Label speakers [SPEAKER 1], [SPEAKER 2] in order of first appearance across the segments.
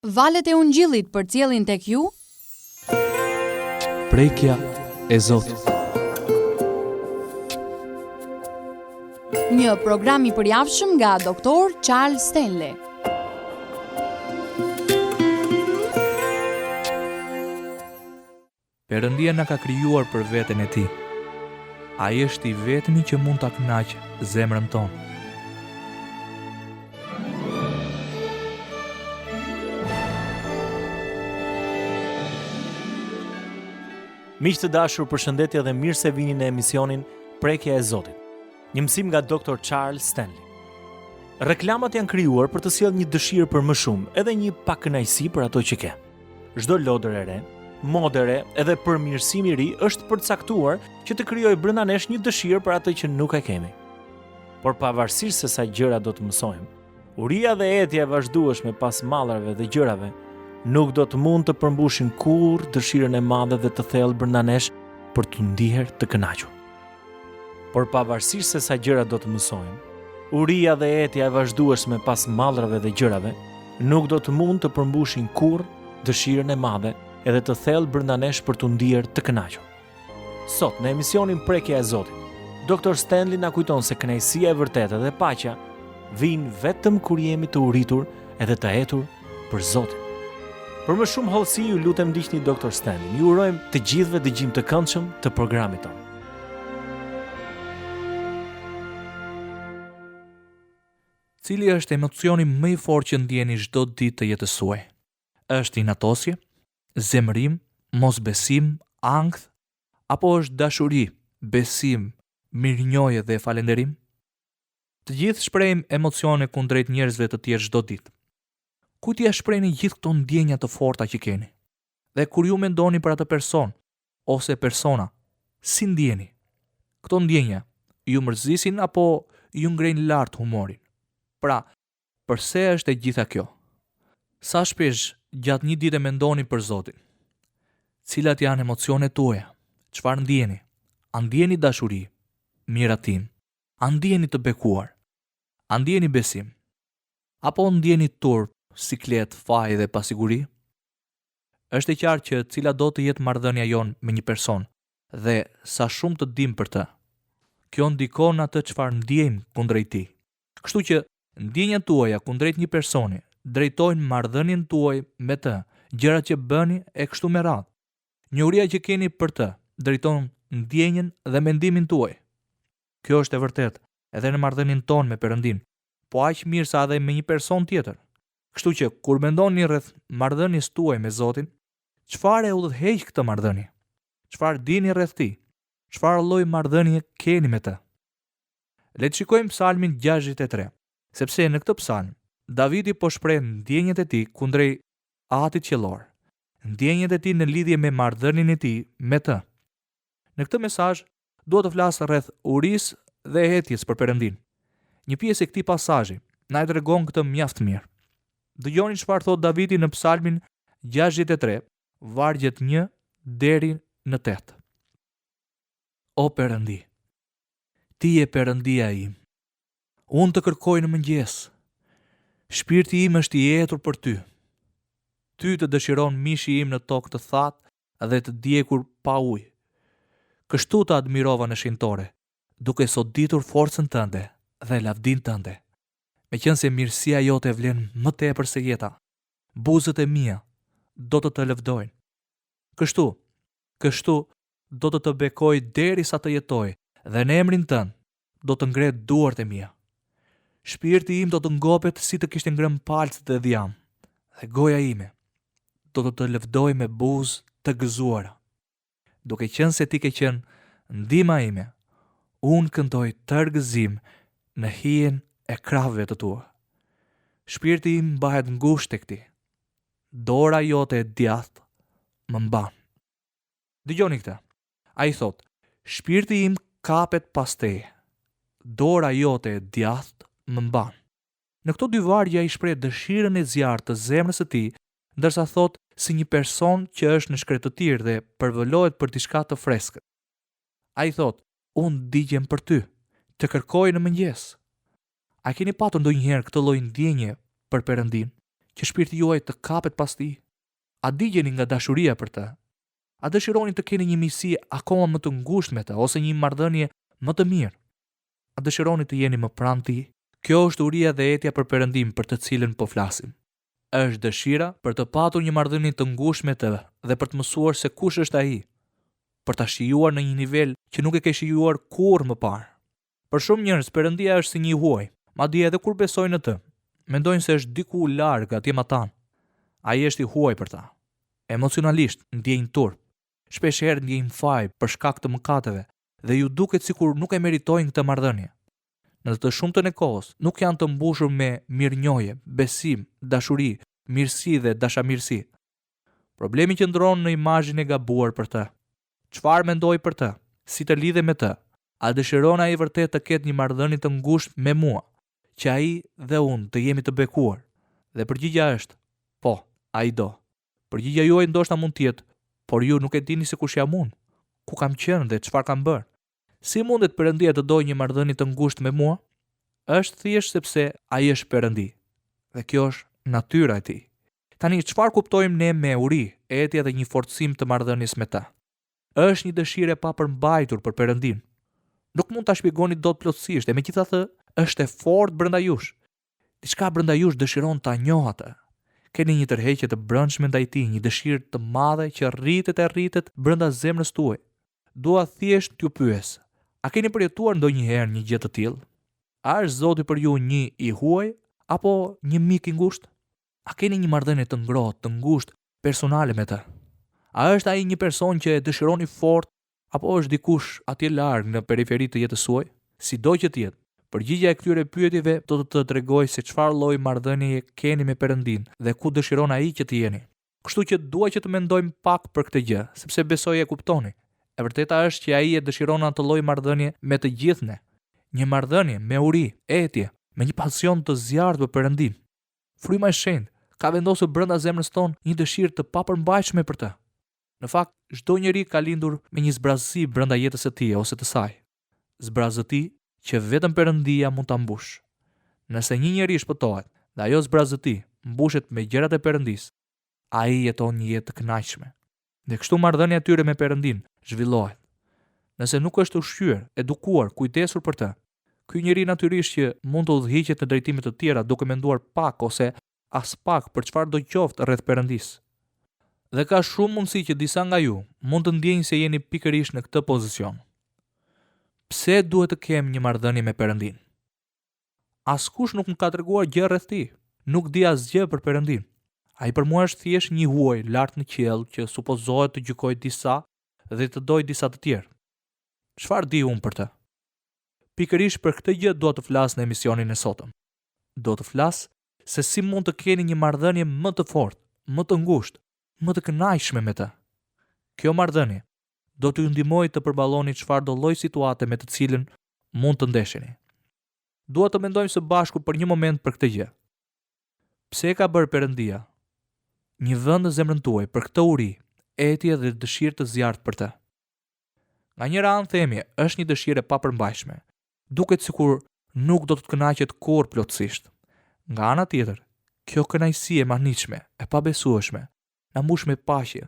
[SPEAKER 1] Valet e ungjillit përcjellin tek ju
[SPEAKER 2] Prekja e Zotit.
[SPEAKER 1] Një program i përjavshëm nga Dr. Charles Stanley.
[SPEAKER 2] Perëndia na ka krijuar për veten e Tij. Ai është i vetmi që mund ta kënaqë zemrën tonë.
[SPEAKER 3] Miq të dashur, përshëndetje dhe mirë se vini në emisionin Prekja e Zotit. Një mësim nga Dr. Charles Stanley. Reklamat janë krijuar për të sjellë një dëshirë për më shumë, edhe një pakënaqësi për ato që ke. Çdo lodër e re, modë e re, edhe përmirësim i ri është përcaktuar që të krijojë brenda nesh një dëshirë për atë që nuk e kemi. Por pavarësisht se sa gjëra do të mësojmë, uria dhe etja e vazhdueshme pas mallrave dhe gjërave nuk do të mund të përmbushin kurrë dëshirën e madhe dhe të thellë brenda nesh për të ndiher të kënaqur. Por pavarësisht se sa gjëra do të mësojmë, uria dhe etja e vazhdueshme pas mallrave dhe gjërave nuk do të mund të përmbushin kurrë dëshirën e madhe edhe të thellë brenda nesh për të ndiher të kënaqur. Sot në emisionin Prekja e Zotit, Dr. Stanley na kujton se kënaqësia e vërtetë dhe paqja vijnë vetëm kur jemi të uritur edhe të etur për Zotin. Për më shumë hollësi ju lutem ndiqni Dr. Stanley. Ju urojmë të gjithëve dëgjim të këndshëm të programit tonë.
[SPEAKER 2] Cili është emocioni më i fortë që ndjeni çdo ditë të jetës suaj? Është inatosje, zemërim, mosbesim, ankth, apo është dashuri, besim, mirënjohje dhe falënderim? Të gjithë shprehim emocione kundrejt njerëzve të tjerë çdo ditë. Kujt ia shprehni gjithë këto ndjenja të forta që keni? Dhe kur ju mendoni për atë person ose persona, si ndjeni? Këto ndjenja ju mërzisin apo ju ngrenë lart humorin? Pra, përse është e gjitha kjo? Sa shpesh gjatë një dite mendoni për Zotin? Cilat janë emocionet tuaja? Çfarë ndjeni? A ndjeni dashuri, miratim? A ndjeni të bekuar? A ndjeni besim? Apo ndjeni turp, siklet, faj dhe pasiguri? Është e qartë që cila do të jetë marrëdhënia jonë me një person dhe sa shumë të dim për të, kjo ndikon atë çfarë ndjejmë kundrejt tij. Kështu që ndjenjat tuaja kundrejt një personi drejtojnë marrëdhënien tuaj me të, gjërat që bëni e kështu me radhë. Njohuria që keni për të drejton ndjenjen dhe mendimin tuaj. Kjo është e vërtetë edhe në marrëdhënien tonë me Perëndin, po aq mirë sa edhe me një person tjetër. Kështu që kur mendoni rreth marrëdhënies tuaj me Zotin, çfarë e udhëheq këtë marrëdhënie? Çfarë dini rreth tij? Çfarë lloj marrëdhënie keni me të? Le të shikojmë Psalmin 63, sepse në këtë psalm Davidi po shpreh ndjenjat e tij kundrejt Atit qiellor, ndjenjat e tij në lidhje me marrëdhënien e tij me të. Në këtë mesazh dua të flas rreth urisë dhe hetjes për Perëndin. Një pjesë e këtij pasazhi na e tregon këtë mjaft mirë. Dëgjoni çfarë thot Davidi në Psalmin 63, vargjet 1 deri në 8. O Perëndi, Ti je Perëndia im. Unë të kërkoj në mëngjes. Shpirti im është i etur për Ty. Ty të dëshiron mishi im në tokë të thatë dhe të djegur pa ujë. Kështu të admirova në shenjtore, duke soditur forcën tënde dhe lavdin tënde. Meqense mirësia jote vlen më tepër se jeta, buzët e mia do të lëvdojnë. Kështu do të bekoj derisa të jetoj dhe në emrin tënd do të ngret duart e mia. Shpirti im do të ngopet si të kishte ngrënë palcët e dhjam, dhe goja ime do të lëvdoj me buzë të gëzuara. Duke qenë se Ti ke qenë ndihma ime, unë këndoj tërgëzim në hijen e krahëve të tua. Shpirti im mbahet ngushtë tek Ti. Dora jote e djathtë më mban. Dëgjoni këtë. Ai thot: Shpirti im kapet pas Teje. Dora jote e djathtë më mban. Në këto dy vargje ai shpreh dëshirën e zjarrt të zemrës së tij, ndërsa thot si një person që është në shkretëtir dhe përvëlohet për diçka të freskët. Ai thot: Unë digjem për Ty, të kërkoj në mëngjes. A keni patur ndonjëherë këtë lloj ndjenje për Perëndin, që shpirti juaj të kapet pas tij? A digjeni nga dashuria për të? A dëshironi të keni një miqësi akoma më të ngushtë me të ose një marrëdhënie më të mirë? A dëshironi të jeni më pranë tij? Kjo është uria dhe etja për perëndim për të cilën po flasim. Është dëshira për të patur një marrëdhënie të ngushtë me të dhe për të mësuar se kush është ai, për ta shijuar në një nivel që nuk e ke shijuar kurrë më parë. Për shumë njerëz Perëndia është si një huaj, madje edhe kur besojnë në të, mendojnë se është diku larg atje më tan. Ai është i huaj për ta. Emocionalisht ndjejnë turp, shpesh herë ndjejnë faj për shkak të mëkateve dhe ju duket sikur nuk e meritojnë këtë marrëdhënie. Në të shumtën e kohës nuk janë të mbushur me mirënjohje, besim, dashuri, mirësi dhe dashamirësi. Problemi qëndron në imazhin e gabuar për të. Çfarë mendoj për të? Si të lidhe me të? A dëshiron ai vërtet të ketë një marrëdhënie të ngushtë me mua, që ai dhe unë të jemi të bekuar? Dhe përgjigja është, po, ai do. Përgjigja juaj ndoshta mund të jetë, por ju nuk e dini se kush jam unë, ku kam qenë dhe çfarë kam bërë. Si mundet Perëndia të dojë një marrëdhënie të ngushtë me mua? Është thjesht sepse ai është Perëndi. Dhe kjo është natyra e tij. Tani çfarë kuptojmë ne me uri, etja dhe një forcim të marrëdhënies me ta? Është një dëshirë e papërmbajtur për Perëndin. Nuk mund ta shpjegoni dot plotësisht, e megjithatë është e fortë brenda jush. Diçka brenda jush dëshiron ta njohë atë. Keni një tërheqje të brendshme ndaj tij, një dëshirë të madhe që rritet brenda zemrës tuaj. Dua thjesht t'ju pyes, a keni përjetuar ndonjëherë një gjë të tillë? A është Zoti për ju një i huaj apo një mik i ngushtë? A keni një marrëdhënie të ngrohtë, të ngushtë, personale me të? A është ai një person që e dëshironi fort apo është dikush atje larg në periferi të jetës suaj? Sido që të jetë, përgjigjja e këtyre pyetjeve do të tregojë se çfarë lloji marrëdhënie keni me Perëndin dhe ku dëshiron ai që të jeni. Kështu që dua që të mendojmë pak për këtë gjë, sepse besoj e kuptoni. E vërteta është që ai e dëshiron atë lloj marrëdhënie me të gjithë ne. Një marrëdhënie me uri, etje, me një pasion të zjarrt për Perëndin. Fryma e Shenjtë ka vendosur brenda zemrës tonë një dëshirë të papërmbajtshme për të. Në fakt, çdo njeri ka lindur me një zbrazësi brenda jetës së tij ose të saj. Zbrazëti që vetëm Perëndia mund ta mbush. Nëse një njeri shpëtohet dhe ajo zbrazëti mbushet me gjërat e Perëndisë, ai jeton një jetë të kënaqshme. Dhe kështu marrëdhënia e tyre me Perëndin zhvillohet. Nëse nuk është ushqyer, edukuar, kujdesur për të, ky njeri natyrisht që mund të udhëhiqet në drejtime të tjera duke menduar pak ose as pak për çfarë do qoftë rreth Perëndisë. Dhe ka shumë mundësi që disa nga ju mund të ndjejnë se jeni pikërisht në këtë pozicion. Pse duhet të kem një marrëdhënie me Perëndin? Askush nuk më ka treguar gjë rreth tij. Nuk di asgjë për Perëndin. Ai për mua është thjesht një huaj lart në qiell që supozohet të gjykojë disa dhe të dojë disa të tjerë. Çfarë di unë për të? Pikërisht për këtë gjë dua të flas në emisionin e sotëm. Do të flas se si mund të keni një marrëdhënie më të fortë, më të ngushtë, më të kënaqshme me të. Kjo marrëdhënie do t'ju ndihmojë të përballoni çfarëdo lloj situate me të cilën mund të ndesheni. Dua të mendojmë së bashku për një moment për këtë gjë. Pse e ka bërë Perëndia një vend në zemrën tuaj për këtë uri, etje dhe dëshirë të zjarrt për të? Nga njëra anë themi, është një dëshirë e papërmbajtshme. Duket sikur nuk do të kënaqet kurrë plotësisht. Nga ana tjetër, kjo kënaqësi e manitshme, e pabesueshme, na mbush me paqe.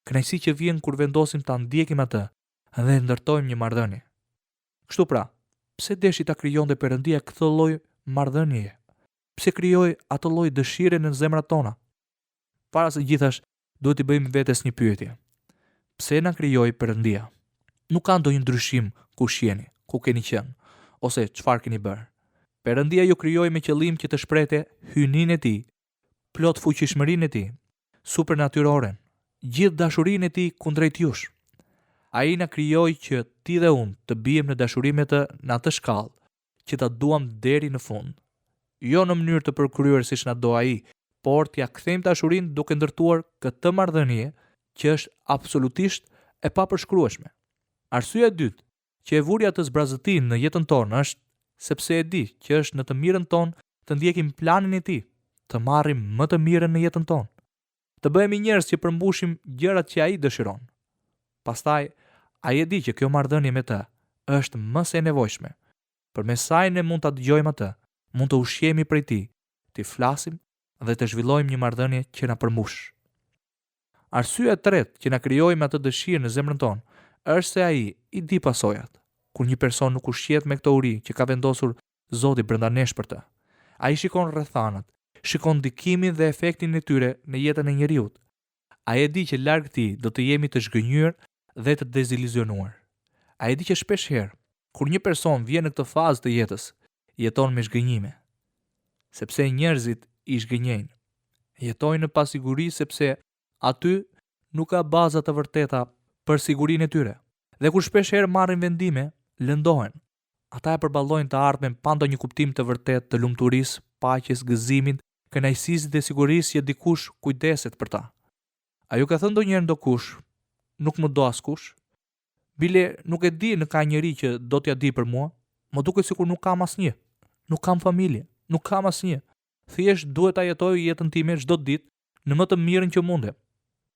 [SPEAKER 2] Kënaqësi që vjen kur vendosim ta ndjekim atë dhe ndërtojmë një marrëdhënie. Kështu pra, pse deshi ta krijonte Perëndia këtë lloj marrëdhënie? Pse krijoi atë lloj dëshire në zemrat tona? Para së gjithash, duhet i bëjmë vetes një pyetje. Pse na krijoi Perëndia? Nuk ka ndonjë ndryshim kush jeni, ku keni qenë, ose çfarë keni bërë. Perëndia ju krijoi me qëllim që të shprehte hyjninë e tij, plot fuqishmërinë e tij, supernatyroren, gjithë dashurinë e tij kundrejt jush. Ai na krijoi që ti dhe unë të bijem në dashuri me të në atë shkallë që ta duam deri në fund. Jo në mënyrë të përkryer siç na do ai, por t'ia kthejmë dashurinë duke ndërtuar këtë marrëdhënie që është absolutisht e papërshkrueshme. Arsyeja e dytë që e vuri atë zbrazëtin në jetën tonë është sepse e di që është në të mirën tonë të ndjekim planin e tij, të marrim më të mirën në jetën tonë, të bëhemi njerëz që përmbushim gjërat që ai dëshiron. Pastaj, ai e di që kjo marrëdhënie me të është më se e nevojshme. Përmes saj ne mund ta dëgjojmë atë, mund të ushqemi prej tij, të flasim dhe të zhvillojmë një marrëdhënie që na përmbush. Arsyeja e tretë që na krijojmë atë dëshirë në zemrën tonë është se ai i di pasojat. Kur një person nuk ushqet me këtë uri që ka vendosur Zoti brenda nesh për të, ai shikon rrethanat, shikon ndikimin dhe efektin e tyre në jetën e njerëzit. Ai e di që larg këtij do të jemi të zhgënjur dhe të deziluzionuar. Ai e di që shpesh herë kur një person vjen në këtë fazë të jetës, jeton me zhgënjime, sepse njerëzit i zhgënjejnë. Jetojnë në pasiguri sepse aty nuk ka baza të vërteta për sigurinë e tyre. Dhe kur shpesh herë marrin vendime, lëndohen. Ata e përballojnë të ardhmen pa ndonjë kuptim të vërtetë të lumturisë, paqes, gëzimit, kënaqësisë dhe sigurisë që dikush kujdeset për ta. A ju ka thënë ndonjëherë ndokush, nuk më do askush? Bile nuk e di në ka njëri që do t'ja di për mua, më duket sikur nuk kam asnjë. Nuk kam familje, nuk kam asnjë. Thjesht duhet ta jetoj jetën time çdo ditë në më të mirën që mundem.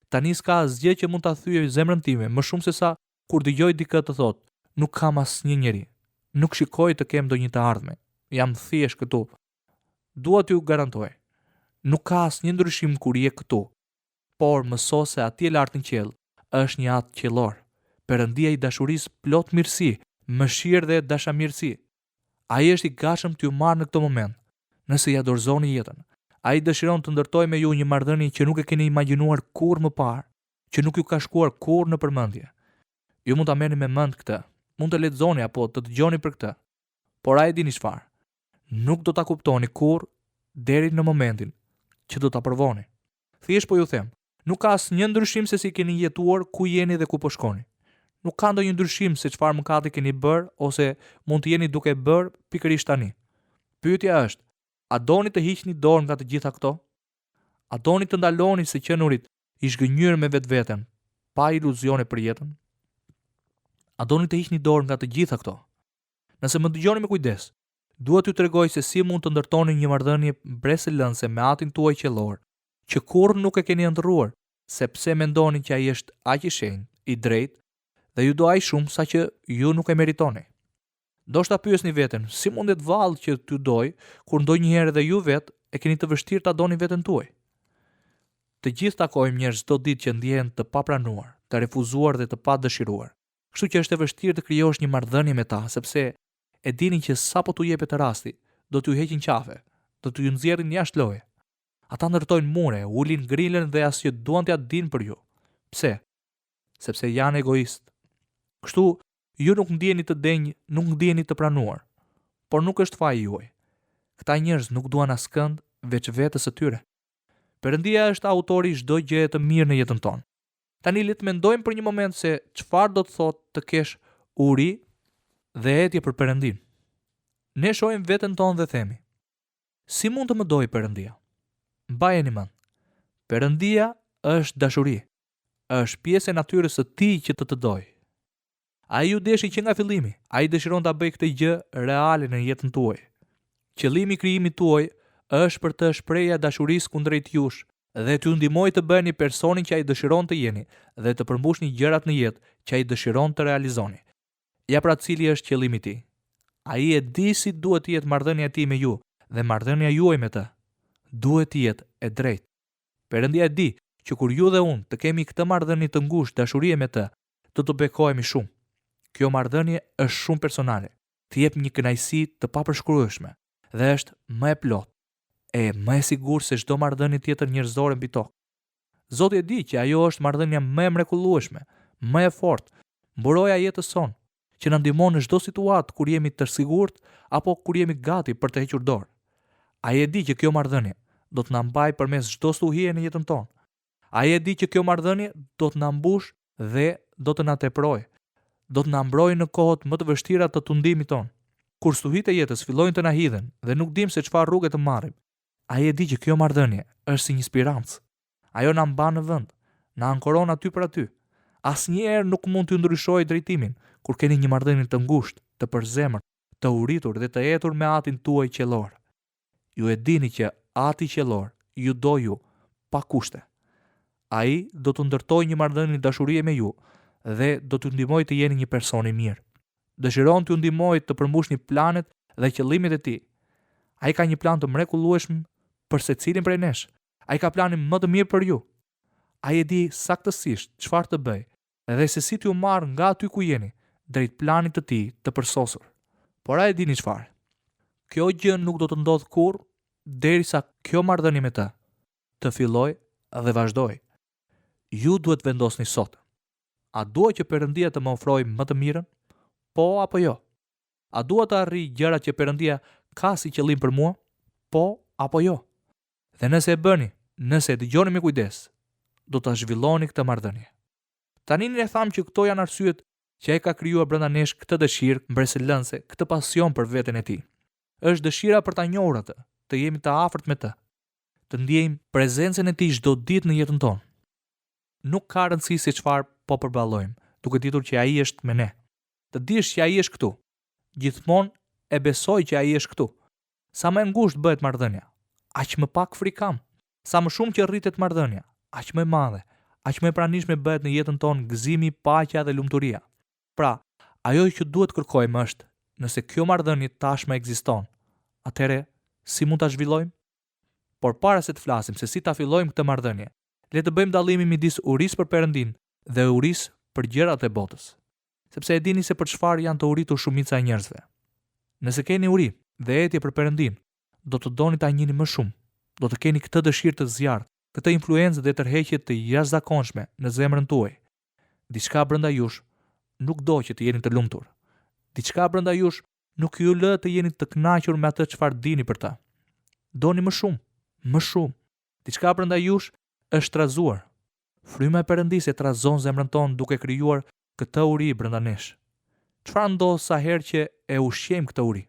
[SPEAKER 2] Tani s'ka asgjë që mund ta thyej zemrën time më shumë se sa kur dëgjoj dikë të thotë, nuk kam asnjë njeri. Nuk shikoj të kem ndonjë të ardhme. Jam thjesht këtu. Dua t'ju garantoj, nuk ka asnjë ndryshim kur je këtu. Por mëso se atje lart në qiell është një atë qiellor. Perëndia i dashurisë plot mirësi, mëshirë dhe dashamirësi. Ai është i gatshëm t'ju marrë në këtë moment, nëse ja dorëzoni jetën. Ai dëshiron të ndërtojë me ju një marrëdhënie që nuk e keni imagjinuar kurrë më parë, që nuk ju ka shkuar kurrë në përmendje. Ju mund ta merrni me mend këtë, mund të lexoni apo të dëgjoni për këtë. Por ai dini çfarë? Nuk do ta kuptoni kurrë deri në momentin që do ta provoni. Thjesht po ju them, nuk ka asnjë ndryshim se si keni jetuar, ku jeni dhe ku po shkoni. Nuk ka ndonjë ndryshim se çfarë mëkati keni bërë ose mund të jeni duke bërë pikërisht tani. Pyetja është, a doni të hiqni dorë nga të gjitha këto? A doni të ndaloni së qenurit i zhgënjur me vetveten, pa iluzione për jetën? A doni të hiqni dorë nga të gjitha këto? Nëse më dëgjoni me kujdes, dua t'ju tregoj se si mund të ndërtoni një marrëdhënie breselënse me Atin tuaj qiellor, që kurrë nuk e keni ndërruar, sepse mendoni që ai është aq i shenjtë, i drejtë dhe ju do aq shumë sa që ju nuk e meritoni. Do shta pyesni veten, si mundet vallë që t'ju doj, kur ndonjëherë edhe ju vetë e keni të vështirë ta doni veten tuaj? Të gjithë takojmë njerëz çdo ditë që ndjehen të papranuar, të refuzuar dhe të padëshiruar. Kështu që është e vështirë të krijosh një marrëdhënie me ta, sepse e dini që sapo t'u jepet rasti, do t'ju heqin qafe, do t'ju nxjerrin jashtë loje. Ata ndërtojnë mure, ulin grilën dhe asgjë duan t'ja dinë për ju. Pse? Sepse janë egoist. Kështu, ju nuk ndjeni të denjë, nuk ndjeni të pranuar, por nuk është faji juaj. Këta njerëz nuk duan askënd veç vetes së tyre. Perëndia është autori i çdo gjëje të mirë në jetën tonë. Tani le të mendojmë për një moment se çfarë do të thotë të kesh uri dhe etje për Perëndin. Ne shohim veten tonë dhe themi, si mund të më dojë Perëndia? Mbajeni mend, Perëndia është dashuri, është pjesë e natyrës së tij që të dojë. Ai ju deshi që nga fillimi, ai dëshiron ta bëjë këtë gjë reale në jetën tuaj. Qëllimi i krijimit tuaj është për të shprehja dashurisë kundrejt jush dhe t'ju ndihmojë të bëheni personin që ai dëshiron të jeni dhe të përmbushni gjërat në jetë që ai dëshiron të realizoni. Ja pra cili është qëllimi i tij. Ai e di si duhet të jetë marrëdhënia e tij me ju dhe marrëdhënia juaj me të. Duhet të jetë e drejtë. Perëndia e di që kur ju dhe unë të kemi këtë marrëdhënie të ngushtë dashurie me të, do të bekohemi shumë. Kjo marrëdhënie është shumë personale, të jep një kënaqësi të papërshkrueshme dhe është më e plotë e më e sigurt se çdo marrëdhënie tjetër njerëzore mbi tokë. Zoti e di që ajo është marrëdhënia më e mrekullueshme, më e fortë, mburoja e jetës sonë, që na ndihmon në çdo situatë kur jemi të sigurt apo kur jemi gati për të hequr dorë. Ai e di që kjo marrëdhënie do të na mbajë përmes çdo stuhie në jetën tonë. Ai e di që kjo marrëdhënie do të na mbush dhe do të na teprojë. Do të na mbrojë në kohët më të vështira të tundimit tonë. Kur stuhitë e jetës fillojnë të na hidhen dhe nuk dim se çfarë rrugë të marrim, ai e di që kjo marrëdhënie është si një spirancë. Ajo na mban në vend, na ankoron aty për aty. Asnjëherë nuk mund t'ju ndryshojë drejtimin kur keni një marrëdhënie të ngushtë, të përzemërt, të uritur dhe të etur me Atin tuaj qiellor. Ju e dini që Ati qiellor ju do ju pa kushte. Ai do të ndërtojë një marrëdhënie dashurie me ju dhe do t'ju ndihmojë të jeni një person i mirë. Dëshiron t'ju ndihmojë të përmbushni planet dhe qëllimet e tij. Ai ka një plan të mrekullueshëm për secilin prej nesh. Ai ka planin më të mirë për ju. Ai e di saktësisht çfarë të bëj, edhe se si t'ju marr nga aty ku jeni drejt planit të tij të përsosur. Por ai e dini çfarë. Kjo gjë nuk do të ndodhë kurrë derisa kjo marrëdhënie me të fillojë dhe vazhdoj. Ju duhet vendosni sot. A dua që Perëndia të më ofrojë më të mirën? Po apo jo? A dua të arrij gjërat që Perëndia ka si qëllim për mua? Po apo jo? Dhe nëse e bëni, nëse e dëgjoni me kujdes, do ta zhvilloni këtë marrëdhënie. Tani ne tham që këto janë arsyet që ai ka krijuar brenda nesh këtë dëshirë mbretëlënse, këtë pasion për veten e tij. Është dëshira për ta njohur atë, të jemi të afërt me të ndjejmë prezencën e tij çdo ditë në jetën tonë. Nuk ka rëndësi se çfarë po përballojmë, duke ditur që ai është me ne. Të dish që ai është këtu. Gjithmonë e besoj që ai është këtu. Sa më ngushtë bëhet marrëdhënia, aq më pak frikam. Sa më shumë që rritet marrëdhënia, aq më e madhe, aq më e pranishme bëhet në jetën tonë gëzimi, paqja dhe lumturia. Pra, ajo që duhet kërkojmë është, nëse kjo marrëdhënie tashmë ekziston, atëherë si mund ta zhvillojmë? Por para se të flasim se si ta fillojmë këtë marrëdhënie, le të bëjmë dallimin midis urisë për Perëndin dhe urisë për gjërat e botës. Sepse e dini se për çfarë janë të uritur shumica e njerëzve. Nëse keni uri dhe etje për Perëndin, do të doni ta njihni më shumë. Do të keni këtë dëshirë të zjarrt, këtë influencë dhe tërheqje të jashtëzakonshme në zemrën tuaj. Diçka brenda jush nuk do që të jeni të lumtur. Diçka brenda jush nuk ju lë të jeni të kënaqur me atë çfarë dini për ta. Doni më shumë, më shumë. Diçka brenda jush është trazuar. Fryma e Perëndisë e trazon zemrën tonë duke krijuar këtë uri brenda nesh. Çfarë ndodh sa herë që e ushqejmë këtë uri?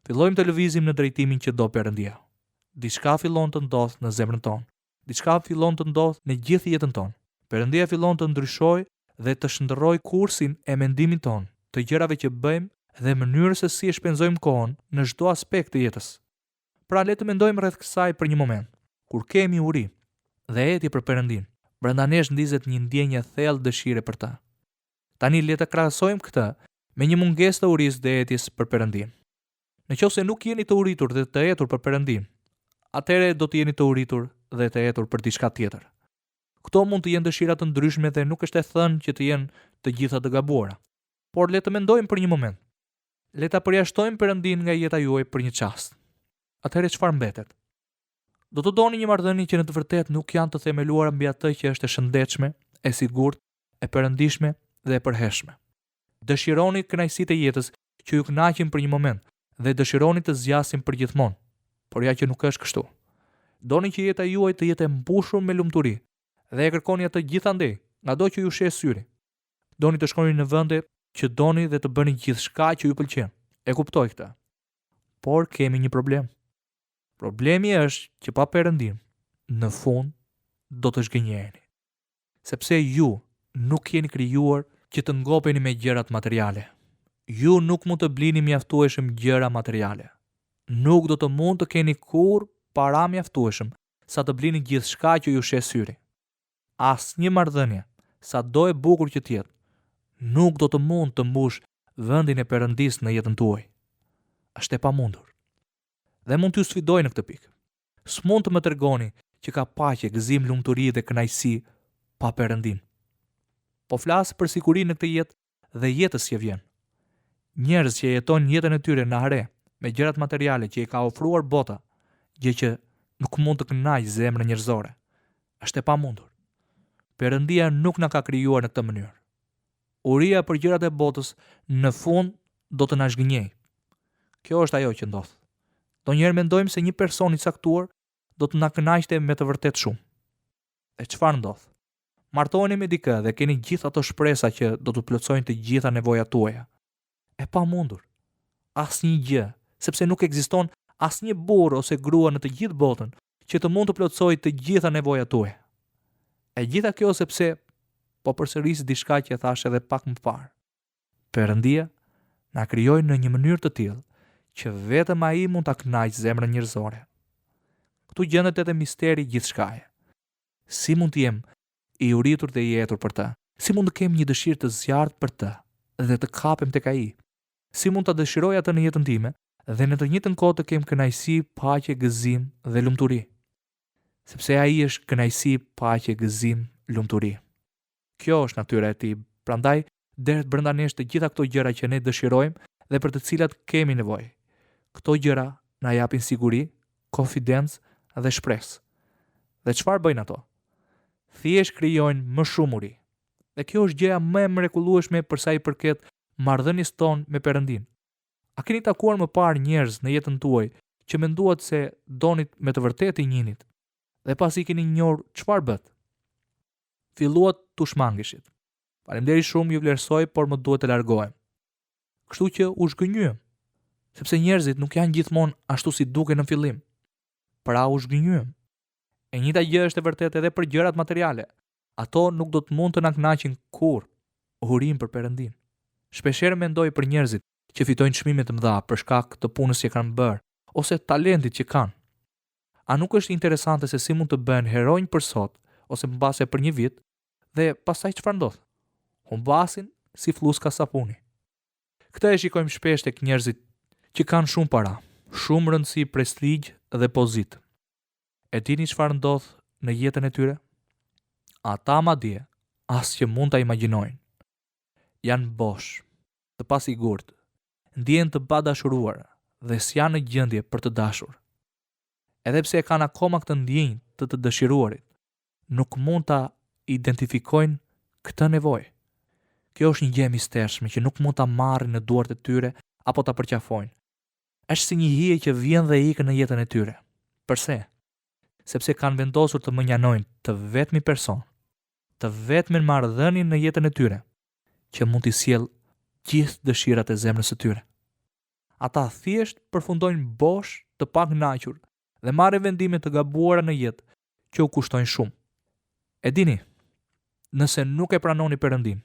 [SPEAKER 2] Fillojmë të lëvizim në drejtimin që do Perëndia. Diçka fillon të ndodh në zemrën tonë. Diçka fillon të ndodh në gjithë jetën tonë. Perëndia fillon të ndryshojë dhe të shndërrojë kursin e mendimit tonë, të gjërave që bëjmë dhe mënyrës se si e shpenzojmë kohën në çdo aspekt të jetës. Pra le të mendojmë rreth kësaj për një moment. Kur kemi uri dhe etje për Perëndin, brenda nesh ndizet një ndjenjë thellë dëshire për ta. Tani le të krahasojmë këtë me një mungesë të urisë dhe etjes për Perëndin. Nëse nuk jeni të uritur dhe të etur për Perëndin, atëherë do të jeni të uritur dhe të etur për diçka tjetër. Këto mund të jenë dëshira të ndryshme dhe nuk është e thënë që të jenë të gjitha të gabuara. Por le të mendojmë për një moment. Le ta përjashtojmë Perëndin nga jeta juaj për një çast. Atëherë çfarë mbetet? Do të doni një marrëdhënie që në të vërtetë nuk janë të themeluara mbi atë që është e shëndetshme, e sigurt, e perëndishme dhe e përhershme. Dëshironi kënaqësitë e jetës që ju kënaqin për një moment dhe dëshironi të zgjasin për gjithmonë. Por ja që nuk është kështu. Doni që jeta juaj të jetë e mbushur me lumturi dhe e kërkoni atë gjithandej, ngado që ju shes syri. Doni të shkoni në vende që doni dhe të bëni gjithçka që ju pëlqen. E kuptoj këtë. Por kemi një problem. Problemi është që pa Perëndin, në fund do të zhgënjeheni. Sepse ju nuk jeni krijuar që të ngopeni me gjërat materiale. Ju nuk mund të blini mjaftueshëm gjëra materiale. Nuk do të mund të keni kurrë para mjaftueshëm sa të blini gjithçka që ju shes syri. Asnjë marrëdhënie, sado e bukur që të jetë, nuk do të mund të mbush vendin e Perëndisë në jetën tuaj. Është e pamundur. Dhe mund t'ju sfidoj në këtë pikë. S'mund të më tregoni që ka paqe, gëzim, lumturi dhe kënaqësi pa Perëndin. Po flas për sigurinë në këtë jetë dhe jetës që vjen. Njerëz që jetojnë jetën e tyre në hare me gjërat materiale që i ka ofruar bota, gjë që nuk mund të kënaqë zemrën njerëzore. Është e pamundur. Perëndia nuk na ka krijuar në këtë mënyrë. Uria për gjërat e botës në fund do të na zhgënjejë. Kjo është ajo që ndodh. Donjëherë mendojmë se një person i caktuar do të na kënaqte me të vërtetë shumë. E çfarë ndodh? Martoheni me dikë dhe keni gjithë ato shpresa që do të plotësojnë të gjitha nevojat tuaja. E pamundur. Asnjë gjë, sepse nuk ekziston asnjë burr ose grua në të gjithë botën që të mund të plotësojë të gjitha nevojat tuaja. E gjitha kjo sepse po përsëris diçka që thash edhe pak më parë. Perëndia na krijoi në një mënyrë të tillë që vetëm ai mund ta kënaqë zemrën njerëzore. Ktu gjendet edhe misteri i gjithçkaje. Si mund të jem i uritur dhe i etur për të? Si mund të kem një dëshirë të zjarrt për të dhe të kapem tek ai? Si mund ta dëshiroj atë në jetën time dhe në të njëjtën kohë të kem kënaqësi, paqe, gëzim dhe lumturi. Sepse ai është kënaqësi, paqe, gëzim, lumturi. Kjo është natyra e tij. Prandaj deret brenda nesh të gjitha këto gjëra që ne dëshirojmë dhe për të cilat kemi nevojë. Këto gjëra na japin siguri, konfidencë dhe shpresë. Dhe çfarë bëjnë ato? Thjesht krijojnë më shumë uri. Dhe kjo është gjëja më e mrekullueshme për sa i përket marrëdhënies tonë me Perëndin. A keni takuar më parë njerëz në jetën tuaj që menduat se donit me të vërtetë i njëjtit dhe pasi keni njohur çfarë bët? Filluat t'u shmangeshit. Faleminderit shumë, ju vlerësoj, por më duhet të largohem. Kështu që u zhgënjyem, sepse njerëzit nuk janë gjithmonë ashtu si duken në fillim. Pra u zhgënjyem. E njëjta gjë është e vërtetë edhe për gjërat materiale. Ato nuk do të mund të na kënaqin kurrë. Urim për Perëndin. Shpeshherë mendoj për njerëzit që fitojnë çmime të mëdha për shkak të punës që kanë bërë ose talentit që kanë. A nuk është interesante se si mund të bëhen heronj për sot ose mbase për një vit dhe pastaj çfarë ndodh? Humbasin si fluska sapuni. Këtë e shikojmë shpesh tek njerëzit që kanë shumë para, shumë rëndësi, prestigj dhe pozitë. E dini çfarë ndodh në jetën e tyre? Ata madje as që mund ta imagjinojnë. Janë bosh, të pasigurt, ndjehen të padashuruar dhe s'janë në gjendje për të dashur. Edhe pse e kanë akoma këtë ndjenjë të dëshiruarit, nuk mund ta identifikojnë këtë nevojë. Kjo është një gjë e mistershme që nuk mund ta marrin në duart e tyre apo ta përqafojnë. Është si një hije që vjen dhe ikën në jetën e tyre. Përse? Sepse kanë vendosur të mënjanojnë të vetmi person, të vetmin marrëdhënien në jetën e tyre, që mund t'i sjellë gjithë dëshirat e zemrës së tyre. Ata thjesht përfundojnë bosh, të pakënaqur dhe marrin vendime të gabuara në jetë që u kushtojnë shumë. E dini, nëse nuk e pranoni Perëndin,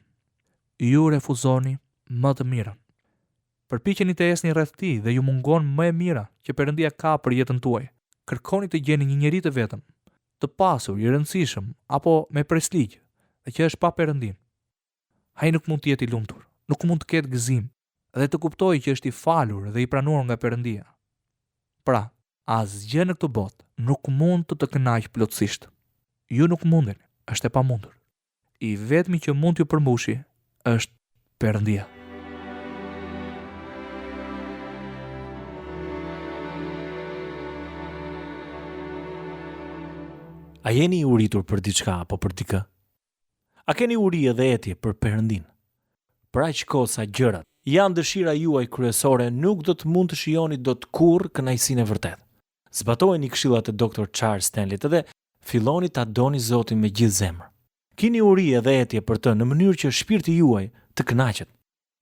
[SPEAKER 2] ju refuzoni më të mirën. Përpiqeni të esni rreth tij dhe ju mungon më e mira që Perëndia ka për jetën tuaj. Kërkoni të gjeni një njerëz të vetëm, të pasur, i rëndësishëm apo me prestigj, dhe që është pa Perëndin. Ai nuk mund të jetë i lumtur, nuk mund të ketë gëzim dhe të kuptojë që është i falur dhe i pranuar nga Perëndia. Pra, asgjë në këtë botë nuk mund të kënaqë plotësisht. Ju nuk mundeni, është e pamundur. I vetmi që mund t'ju përmbushi është Perëndia.
[SPEAKER 3] A jeni i uritur për diçka apo për dikë? A keni uri edhe etje për Perëndin? Për aq kohë sa gjërat janë dëshira juaj kryesore, nuk do të mund të shijoni dot kurrë kënaqësinë e vërtetë. Zbatojeni këshillat e Dr. Charles Stanley dhe filloni ta doni Zotin me gjithë zemër. Kini uri edhe etje për të në mënyrë që shpirti juaj të kënaqet.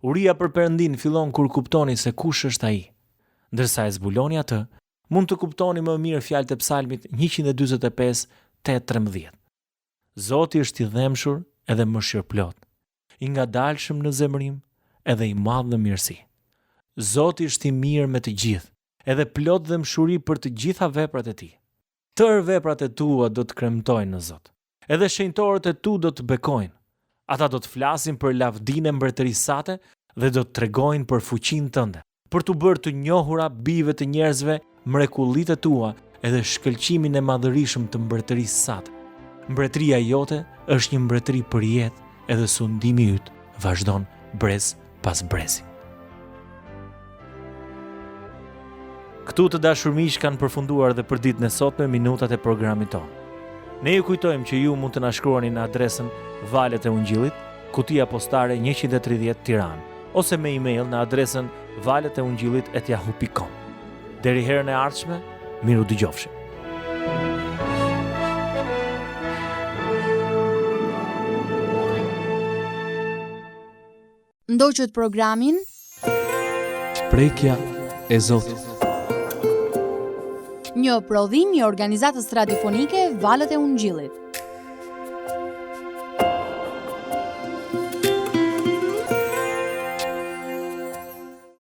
[SPEAKER 3] Uria për Perëndin fillon kur kuptoni se kush është ai. Ndërsa e zbuloni atë, mund të kuptoni më mirë fjalët e Psalmit 145:8-13. Zoti është i dhemshur edhe mëshirëplot, i ngadalshëm në zemërim edhe i madh në mirësi. Zoti është i mirë me të gjithë, edhe plot dëmshuri për të gjitha veprat e tij. Tërë veprat e tua do të kremtojnë në Zot. Edhe shenjtorët e tu do të bekojnë. Ata do të flasin për lavdinë e mbretërisë sate dhe do të tregojnë për fuqinë tënde, për t'u bërë të njohura bijve të njerëzve mrekullitë e tua edhe shkëlqimin e madhërishëm të mbretërisë sate. Mbretëria jote është një mbretëri për jetë edhe sundimi yt vazhdon brez pas brezi. Këtu të dashur miq kanë përfunduar dhe për ditën e sotme minutat e programit tonë. Ne ju kujtojmë që ju mund të na shkruani në adresën Valët e Ungjillit, kutia postare 130 Tiranë, ose me email në adresën valetëungjillit@yahoo.com. Deri herën e ardhshme, miru dëgjofshim.
[SPEAKER 1] Ndoqët programin
[SPEAKER 2] Prekja e Zotit.
[SPEAKER 1] një prodhim i organizatës radiofonike Valët e Ungjillit.